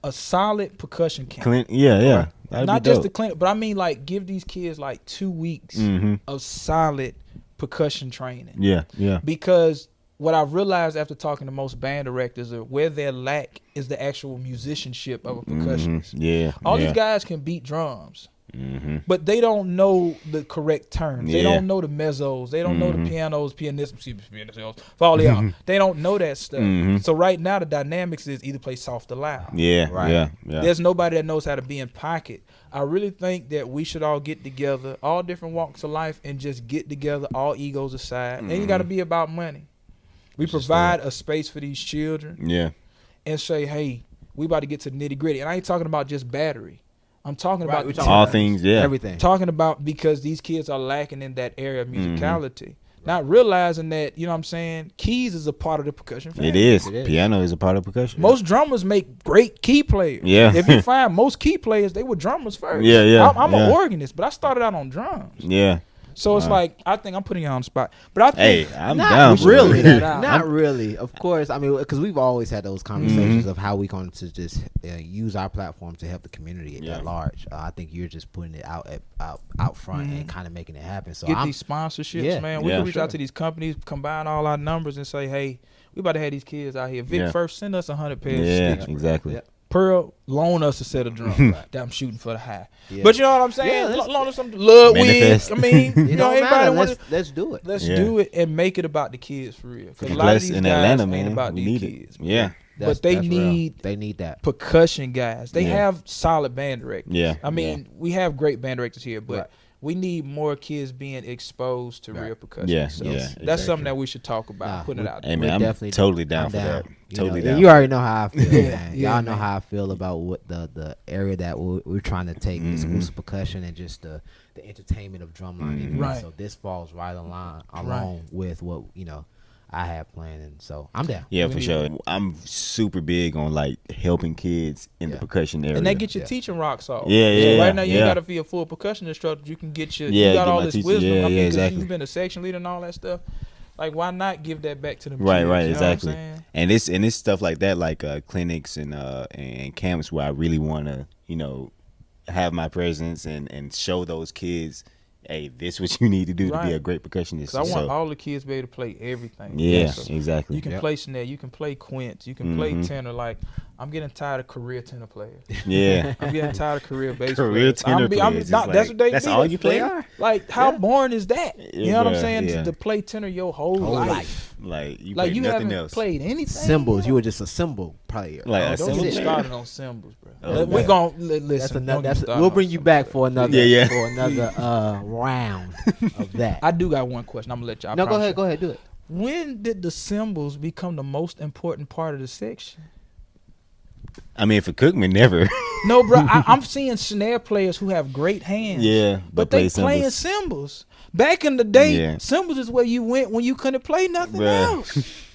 A solid percussion camp. Yeah. That'd Not be just dope. the clinic, but I mean like give these kids like 2 weeks Mhm. of solid percussion training. Yeah. Because what I've realized after talking to most band directors is where their lack is the actual musicianship of a percussionist. Yeah. All yeah. these guys can beat drums, but they don't know the correct terms. They Yeah. don't know the mezzos. They don't know the pianos, pianismos, for all y'all. They don't know that stuff. So right now the dynamics is either play soft or loud. Yeah. Right. Yeah. There's nobody that knows how to be in pocket. I really think that we should all get together, all different walks of life, and just get together, all egos aside. And you got to be about money. We provide a space for these children Yeah. and say, hey, we about to get to the nitty gritty. And I ain't talking about just battery. I'm talking about we're the talking All about things. Yeah. everything. talking about because these kids are lacking in that area of musicality. Not realizing that, you know what I'm saying, keys is a part of the percussion family. It is. It is. Piano is a part of percussion. Most drummers make great key players. Yeah. If you find most key players, they were drummers first. Yeah. I'm an organist, but I started out on drums. Yeah. So it's like, I think I'm putting you on the spot. But I think Hey, I'm Not down. for really. it. Not really. Of course. I mean, because we've always had those conversations of how we going to just use our platform to help the community at large. I think you're just putting it out front and kind of making it happen. So get I'm these sponsorships, Yeah. man. We Yeah. can reach out to these companies, combine all our numbers, and say, hey, we about to have these kids out here. Vic Yeah. first, send us 100 pairs of Yeah. sticks. Exactly. Yep. Pearl, loan us a set of drums that I'm shooting for the high. Yeah. But you know what I'm saying? Yeah, let's- Loan us some Ludwig. Manifest. I mean, you it know, don't everybody matter. wants. Let's do it. Let's Yeah. do it and make it about the kids for real. Because a lot of Plus these in guys Atlanta, ain't man, about we these need kids. it. Yeah. But they That's real. need They need that. percussion guys. They Yeah. have solid band directors. Yeah. I mean, we have great band directors here, but Right. we need more kids being exposed to real percussion. Yeah, So yeah, that's exactly. something that we should talk about, Nah, putting it out there. Hey man, We're I'm definitely- totally down I'm for down. that. You Totally know, down. You already know how I feel, man. Yeah, Y'all know man. how I feel about what the area that we're trying to take exclusive percussion and just the entertainment of drumline. Right. So this falls right along with what I have planned, and so I'm down. Yeah, We for need sure. I'm super big on like helping kids in the percussion area. And that get your teaching rocks off. Yeah, So yeah, right now you yeah. got to be a full percussion instructor. You can get your. Yeah, you got get all my this teaching. wisdom. Yeah, I mean, yeah, 'cause exactly. you've been a section leader and all that stuff. Like, why not give that back to them? Right, kids, right, you know exactly. what I'm saying? And it's stuff like that, like clinics and camps where I really want to, have my presence and show those kids, hey, this is what you need to do to be Right. a great percussionist. 'Cause I want So, all the kids to be able to play everything. yeah, So exactly. you can play snare, you can play quints, you can play tenor. Like, I'm getting tired of career tenor players. Yeah. I'm getting tired of career bass Career players. tenor players. That's what they That's be. all you play? Like, how boring is that? You know what I'm saying? Yeah. To play tenor your whole life. Like, you Like, play you nothing haven't else. played anything. Cymbals. You were just a cymbal player. Like, a Don't cymbal get player? started on cymbals, bro. Oh, We're okay. going to listen. We'll bring you back for another Yeah. for another round of that. I do got one question. I'm going to let y'all. No, go ahead, do it. When did the cymbals become the most important part of the section? I mean, for Cookman, never. No, bro. I'm seeing snare players who have great hands. Yeah, but they playing cymbals. Back in the day, cymbals is where you went when you couldn't play nothing else.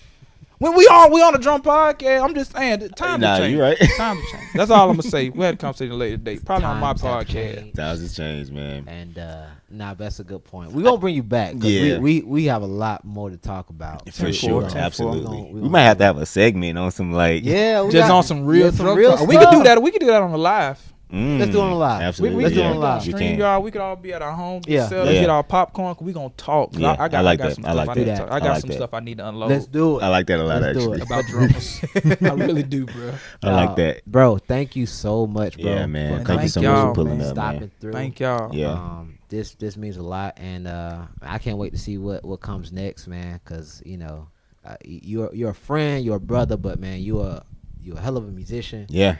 When we on a drum podcast, I'm just saying, time to change. You right. Time to change. That's all I'm gonna say. We had a conversation later today, probably on my podcast. Times has changed, man. And that's a good point. We're gonna bring you back. Yeah, we have a lot more to talk about. For sure, absolutely. We might have to have a segment on some on some real drum. Stuff. We could do that. We could do that on the live. Let's do it on the live. Absolutely. Let's do it on the live. Stream, y'all. We could all be at our home. Yeah. Let's get our popcorn. We gonna talk. Yeah. I got some stuff I like some stuff I need to unload. Let's do it. I like that a lot, Let's actually. About drummers. I really do, bro. I like that, bro. Thank you so much, bro. Yeah, man. Thank you so y'all, much for pulling man. up, Stopping man. through. Thank y'all. Yeah. This means a lot, and I can't wait to see what comes next, man. Cause you're a friend, you're a brother, but man, you're a hell of a musician. Yeah.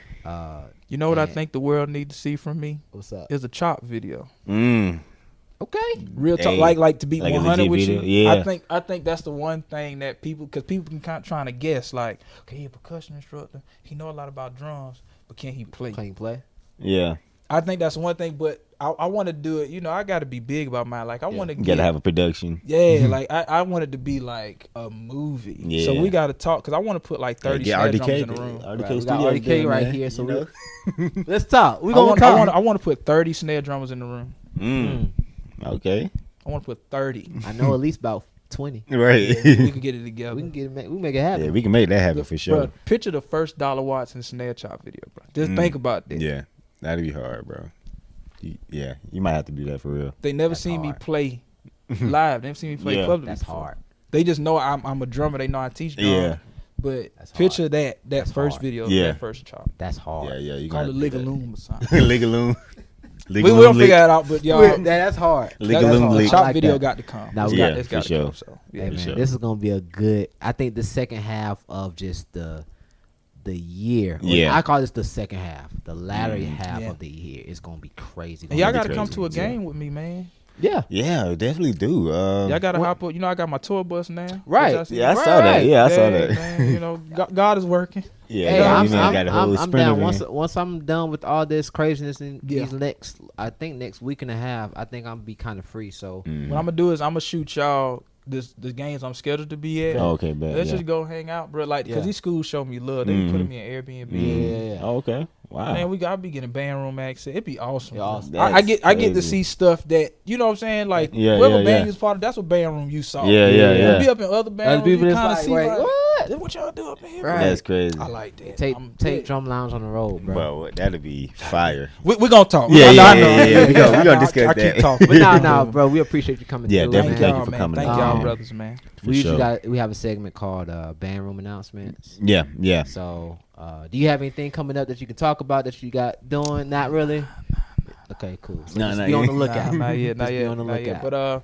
You know what I think the world needs to see from me? What's up? Is a chop video. Okay. Real talk, Hey, like to be like a 100 legit with video? you. Yeah. I think that's the one thing that people can kind of trying to guess. Like, okay, he a percussion instructor. He know a lot about drums, but can he play? Can you play? Yeah. I think that's one thing, but I want to do it. You know, I got to be big about mine. Like, I want to You gotta have a production. Yeah, like I want it to be like a movie. Yeah. So we got to talk because I want to put like 30 snare drums in the room. RDK Right, we got studio RDK there, right man. here, so You know? let's talk. We I gonna come. want to put 30 snare drummers in the room. Okay. I want to put 30. I know at least about 20. Right. We can get it together. We can make it happen. Yeah, we can make that happen for sure. Bro, picture the first Dollar Watts and snare chop video, bro. Just think about this. Yeah, that'd be hard, bro. You might have to do that for real. They never seen me play live. They never seen me play public. That's before. hard. They just know I'm a drummer. They know I teach drums. Yeah. But That's picture hard. that That's first hard. video, Yeah. that first chop. That's hard. Yeah, you Call got it Ligaloom or something. Ligaloom. We will figure that out, but y'all. That's hard. Ligaloom The leak. chop I like video that. got to come. Now, Yeah, it's for got to sure. come. So, yeah. Hey man, sure. this is gonna be a good. I think the second half of just the year. Yeah. I call this the second half. The latter half of the year is gonna be crazy. And y'all be got to come crazy. to a game with me, man. Yeah. Yeah, definitely do. Y'all got to hop up. You know, I got my tour bus now. Right. Yeah, I saw that. Yeah, I saw that. Man, you know, God is working. Yeah, Hey, yeah, I'm you man got a whole down. sprinter. Once I'm done with all this craziness in Yeah. these next week and a half, I think I'm be kind of free. So What I'm gonna do is I'm gonna shoot y'all the games I'm scheduled to be at. Oh, okay, bet. Let's Yeah. just go hang out, bro. Like, cause Yeah. these schools show me love. They be putting me in Airbnb. yeah. Oh, okay. Wow. Man, I be getting band room access. It'd be awesome. Yeah, bro. awesome. I get to crazy. see stuff that you know what I'm saying. Like, Yeah, whatever yeah, band yeah. you was part of, that's what band room you saw. Yeah, yeah, You yeah. be up in other band Other rooms, people you just kind of like, see wait, like, what? This what y'all do up in here? Right. bro? That's crazy. I like that. Take I'm take good. Drum Lounge on the road, bro. Bro, that'd be fire. We gonna talk. Yeah, I yeah, know. yeah. We gonna discuss I that. keep talking. But nah, bro, we appreciate you coming Yeah, through. definitely. man. Thank you for man. coming Thank out, y'all, man. brothers, man. For We usually sure. we have a segment called band room announcements. Yeah, yeah. So, do you have anything coming up that you can talk about that you got doing? Not really. Okay, cool. So Nah, just nah, be on yeah. the lookout. Not yet. Just Not be yet. on the Not yet. lookout.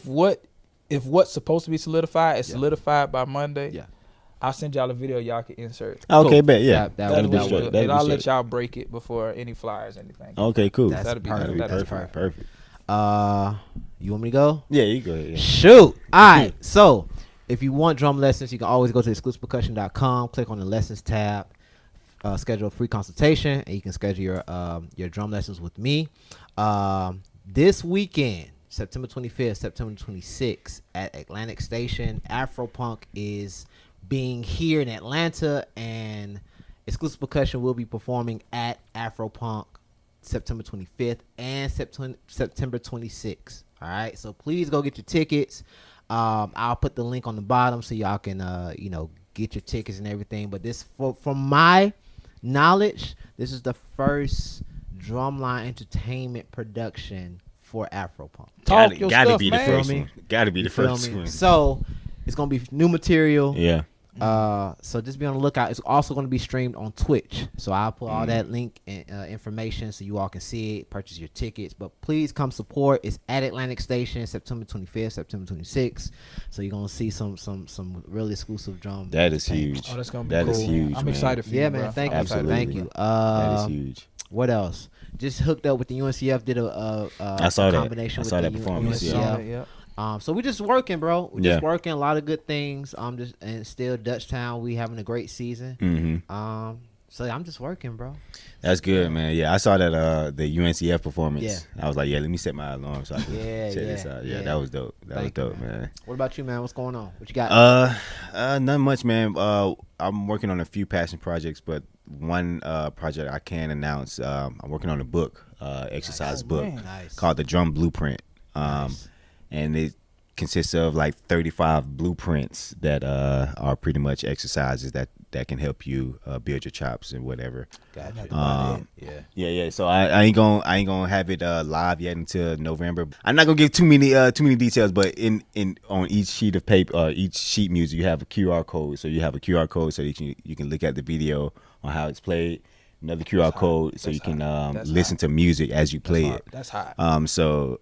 But if what's supposed to be solidified is solidified by Monday, Yeah. I'll send y'all a video y'all can insert. Okay, Cool. bet. Yeah, That That'll that'll be be would- straight. good. That'll And be I'll let straight. y'all break it before any flyers, anything. Okay, cool. That's That'll be perfect. that'll be perfect. perfect. Perfect. You want me to go? Yeah, you go ahead. Yeah. Shoot. All right. So, if you want drum lessons, you can always go to exclusivepercussion.com, click on the lessons tab, schedule a free consultation, and you can schedule your drum lessons with me. This weekend, September 25th, September 26th, at Atlantic Station, Afropunk is being here in Atlanta, and Exclusive Percussion will be performing at Afropunk September 25th and September 26th. All right, so please go get your tickets. I'll put the link on the bottom so y'all can get your tickets and everything. But this, from my knowledge, this is the first Drumline Entertainment production for Afropunk. Gotta be the man. first one. Gotta be the Feel first me? one. So it's gonna be new material. Yeah. So just be on the lookout. It's also going to be streamed on Twitch. So I'll put all that link and information so you all can see it, purchase your tickets. But please come support. It's at Atlantic Station, September 25th, September 26th. So you're going to see some really exclusive drum. That is huge. Oh, that's going to be that cool. Is huge. I'm man. excited for you. Yeah, man. Bro. Thank you. Absolutely. Thank you. That is huge. What else? Just hooked up with the UNCF. Did I saw that. combination I with saw the that performance. UNCF. Yeah. So we just working, bro. We Yeah. just working a lot of good things. And still Dutchtown. We having a great season. Mm-hmm. So I'm just working, bro. That's good, man. Yeah, I saw that the UNCF performance. Yeah. I was like, yeah, let me set my alarm so I can check yeah, this out. Yeah, yeah. that was dope. That was dope, man. What about you, man? What's going on? What you got? Not much, man. I'm working on a few passion projects, but one project I can announce. I'm working on a book, exercise book Nice. called The Drum Blueprint. And it consists of like 35 blueprints that are pretty much exercises that can help you build your chops and whatever. Gotcha. Yeah. So I ain't gonna have it live yet until November. I'm not gonna give too many details, but in on each sheet of paper, each sheet music, you have a QR code. So you have a QR code so that you can look at the video on how it's played. Another QR code so you can listen to music as you play it. That's hot. So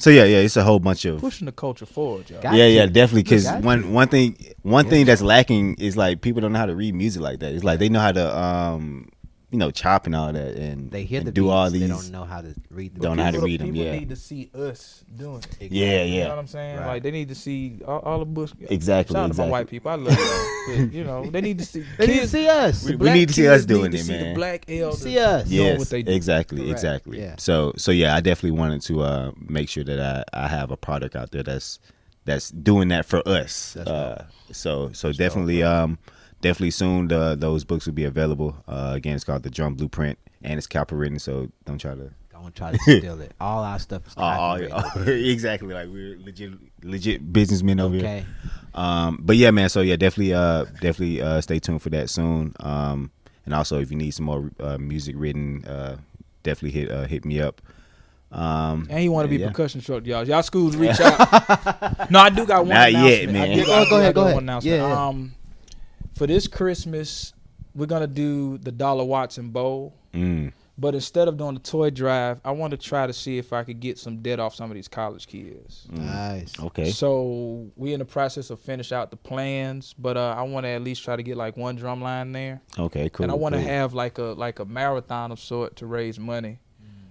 yeah, it's a whole bunch of Pushing the culture forward, y'all. yeah, definitely. Because Got one thing that's lacking is like people don't know how to read music like that. It's like they know how to chop and all that, and They hear and the do beats, all these. They don't know how to read the Don't know how to read them. People Yeah, need to see us doing it. yeah. You know what I'm saying? Right. Like they need to see all the bush. Exactly, Shout out to exactly. my white people. I love y'all. But, they need to see. They need to see us. We black need to see us kids doing need to it, see man. The black elders See us. doing Yes, what they do. exactly, Correct. exactly. Yeah. So yeah, I definitely wanted to make sure that I have a product out there that's doing that for us. So definitely definitely soon those books will be available. Again, it's called The Drum Blueprint, and it's copywritten, so don't try to. Don't try to steal it. All our stuff is copyrighted. Exactly. Like we're legit businessmen over Okay. here. But yeah, man. So yeah, definitely stay tuned for that soon. And also if you need some more music written, definitely hit me up. And he want to be yeah. percussion instructor, y'all. Y'all schools reach out. No, I do got one Not yet, announcement. man. I do Go ahead. got one announcement. Yeah. For this Christmas, we're gonna do the Dollar Watson Bowl. Mm. But instead of doing the toy drive, I want to try to see if I could get some debt off some of these college kids. Nice. Okay. So we in the process of finish out the plans, but I want to at least try to get like one drum line there, Okay. Cool. and I want to cool. have like a marathon of sort to raise money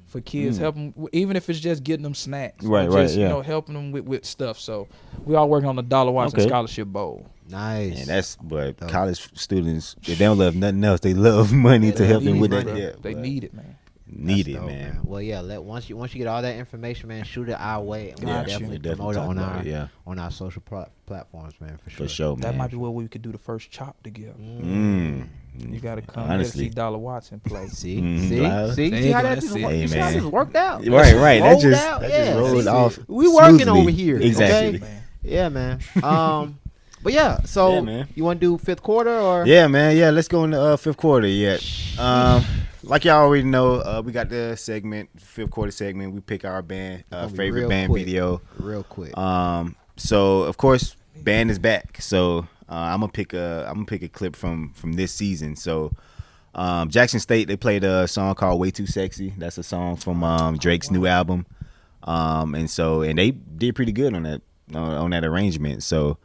for kids, help them, even if it's just getting them snacks, or Right, just, yeah. you know, helping them with stuff. So we are working on the Dollar Watson Okay. Scholarship Bowl. Nice. And that's but college students, if they don't love nothing else, they love money to help them need with that. money. Yeah, They but need it, man. need That's it, dope, man. Well, yeah. Once you get all that information, man, shoot it our way, and we'll Got you. definitely Definitely promote it talk on about our it, yeah. on our social platforms, man, for sure. For sure, man. That might be where we could do the first chop together. Mm. You got to come here to Honestly. see Dollar Watson play. See, Wow. see There see you how go, that that's just it. worked. Hey, You see how man. this worked out. Right. That Rolled just out, that yeah. just rolled See, off. we working smoothly. over here. Exactly. Okay? Yeah, man. But yeah, so Yeah, man. you want to do fifth quarter or? Yeah, man. Yeah, let's go in the fifth quarter yet. Like y'all already know, we got the fifth quarter segment. We pick our band Gonna be favorite real band quick. video. Real quick. So of course, band is back. So I'm gonna pick a clip from this season. So Jackson State, they played a song called "Way Too Sexy." That's a song from Drake's new album. And they did pretty good on that arrangement. So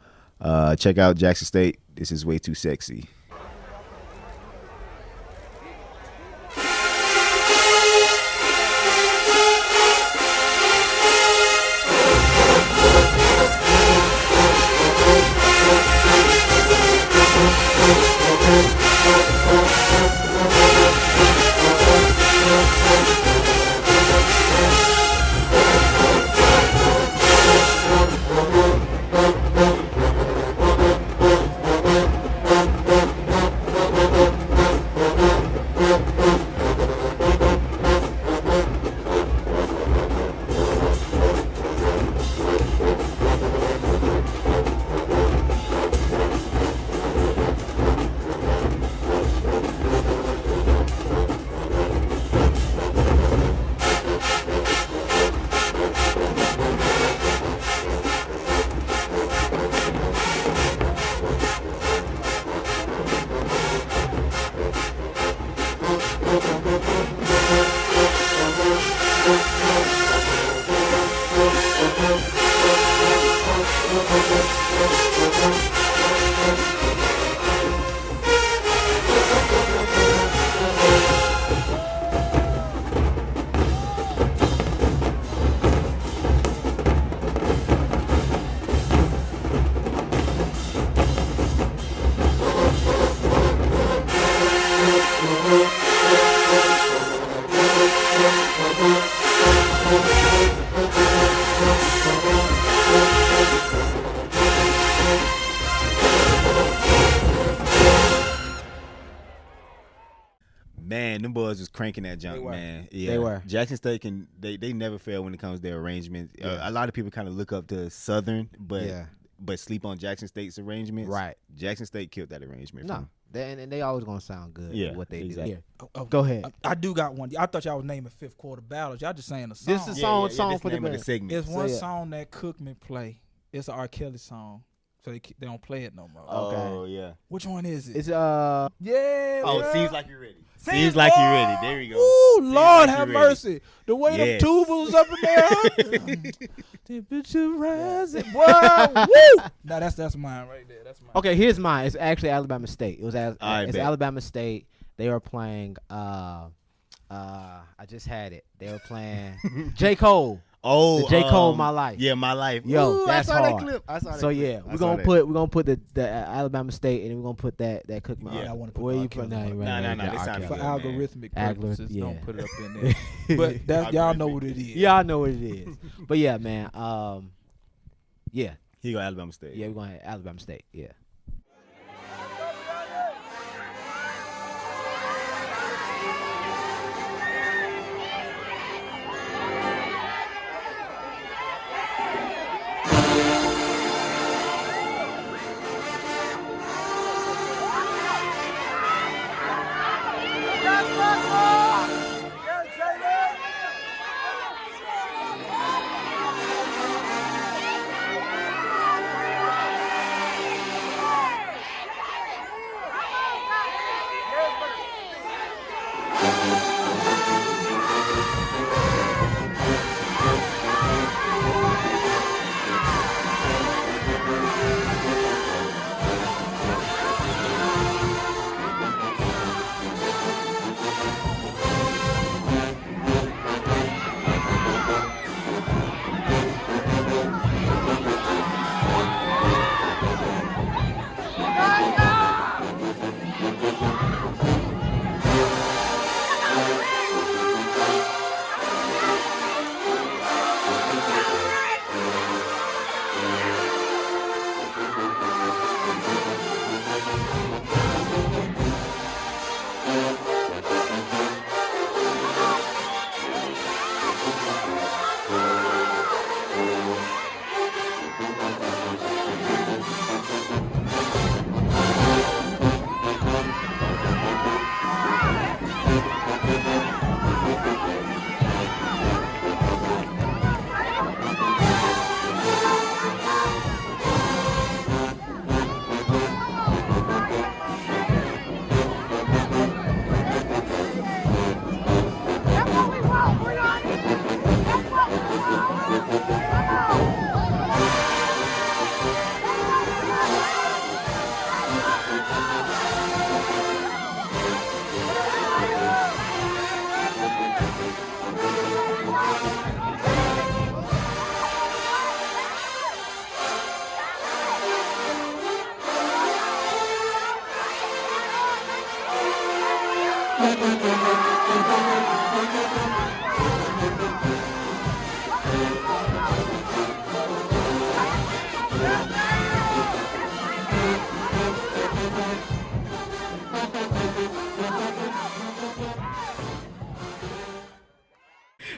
check out Jackson State. This is "Way Too Sexy." Man, them boys was cranking that junk, man. Yeah, They were. Jackson State they never fail when it comes to their arrangements. A lot of people kind of look up to Southern, but sleep on Jackson State's arrangements. Right. Jackson State killed that arrangement. No, and they always gonna sound good. Yeah, with what they exactly. do. Oh, Go ahead. I do got one. I thought y'all was naming fifth quarter battles. Y'all just saying a song. This is song this for the name of band. segment. It's one So, song that Cookman play. It's an R. Kelly song, so they don't play it no more. Oh yeah. Which one is it? It's yeah. Oh, seems like you're ready. Seems Seems like you're ready. There we go. Ooh, Seems Lord like have you're ready. mercy. The way Yes. them tubals up in there. Temperature rising. Whoa, woo. Now that's mine right there. That's mine. Okay, here's mine. It's actually Alabama State. It's bet. Alabama State. They were playing. I just had it. They were playing J. Cole. Oh, The J. Cole, My Life. Yeah, My Life. Yo, Ooh, that's I saw hard. that clip. I saw that So clip. yeah, I we're saw gonna put the Alabama State, and then we're gonna put that Cookman. Yeah. I wanna put Where R. you Kelly put that? on. Nah, this sounded For good, man. algorithmic Algorithm- purposes, yeah. don't put it up in there. But that y'all know what it is. Yeah, I know what it is. But yeah, man. Yeah, He go Alabama State. we're gonna have Alabama State. Yeah.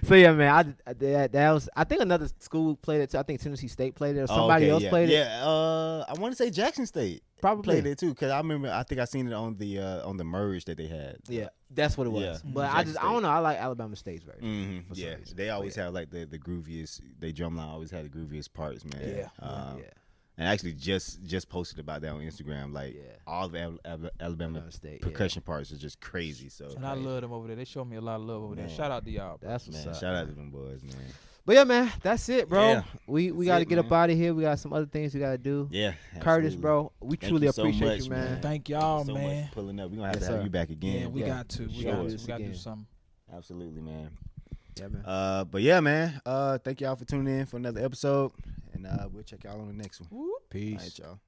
So yeah, man, that was, I think another school played it too. I think Tennessee State played it, or somebody else played it. Yeah, I want to say Jackson State Probably played it too, because I remember. I think I seen it on the merge that they had. Yeah, that's what it was. Yeah. But I don't know. I like Alabama State's version. Mm-hmm. for some Yeah, reason. they always But yeah. have like the grooviest. They drumline always had the grooviest parts, man. Yeah. Yeah. And I actually just posted about that on Instagram. Like Yeah. all the Alabama Alabama State, percussion parts are just crazy. So And I love them over there. They show me a lot of love over there. Man. Shout out to y'all. Bro. That's what's man, up. shout out to them boys, man. But yeah, man, that's it, bro. Yeah. We That's got to it, get man. up out of here. We got some other things we got to do. Yeah, Curtis, absolutely. bro, we Thank truly you so appreciate much, you, man. man. Thank y'all, so man. much for pulling up. We're gonna have Yes, to have sir. you back again. Yeah, we Yeah. got to. We Sure. got Do to. this We got to do again. something. Absolutely, man. Yeah, man. But yeah, man. Thank y'all for tuning in for another episode, and we'll check y'all on the next one. Peace. All right, y'all.